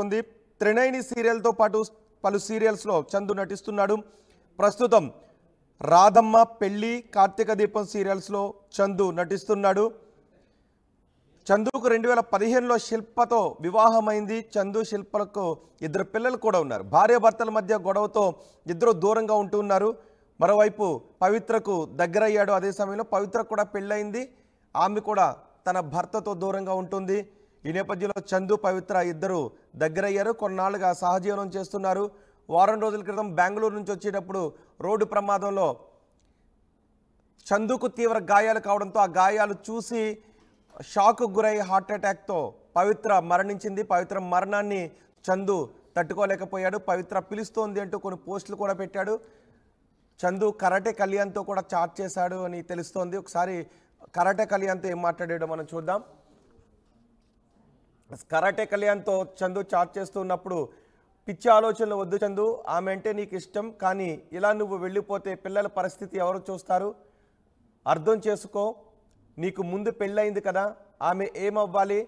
ఉంది. త్రినైని సీరియల్తో పాటు పలు సీరియల్స్లో చందు నటిస్తున్నాడు. ప్రస్తుతం రాధమ్మ, పెళ్లి, కార్తీక దీపం సీరియల్స్లో చందు నటిస్తున్నాడు. చందుకు 2015లో శిల్పతో వివాహమైంది. చందు, శిల్పలకు 2 పిల్లలు కూడా ఉన్నారు. భార్యాభర్తల మధ్య గొడవతో ఇద్దరు దూరంగా ఉంటున్నారు. మరోవైపు పవిత్రకు దగ్గరయ్యాడు. అదే సమయంలో పవిత్రకు కూడా పెళ్ళయింది. ఆమె కూడా తన భర్తతో దూరంగా ఉంటుంది. ఈ నేపథ్యంలో చందు, పవిత్ర ఇద్దరు దగ్గరయ్యారు. కొన్నాళ్ళుగా సహజీవనం చేస్తున్నారు. వారం రోజుల క్రితం బెంగళూరు నుంచి వచ్చేటప్పుడు రోడ్డు ప్రమాదంలో చందుకు తీవ్ర గాయాలు కావడంతో ఆ గాయాలు చూసి షాక్కు గురై హార్ట్ అటాక్తో పవిత్ర మరణించింది. పవిత్ర మరణాన్ని చందు తట్టుకోలేకపోయాడు. పవిత్ర పిలుస్తోంది అంటూ కొన్ని పోస్టులు కూడా పెట్టాడు. చందు కరాటే కళ్యాణ్తో కూడా చాట్ చేశాడు అని తెలుస్తోంది. ఒకసారి కరాటే కళ్యాణ్తో ఏం మాట్లాడాడో మనం చూద్దాం. కరాటే కళ్యాణ్తో చందు చాట్ చేస్తున్నప్పుడు, పిచ్చి ఆలోచనలు వద్దు చందు, ఆమె అంటే నీకు ఇష్టం, కానీ ఇలా నువ్వు వెళ్ళిపోతే పిల్లల పరిస్థితి ఎవరు చూస్తారు? అర్థం చేసుకో, నీకు ముందు పెళ్ళయింది కదా, ఆమె ఏమవ్వాలి?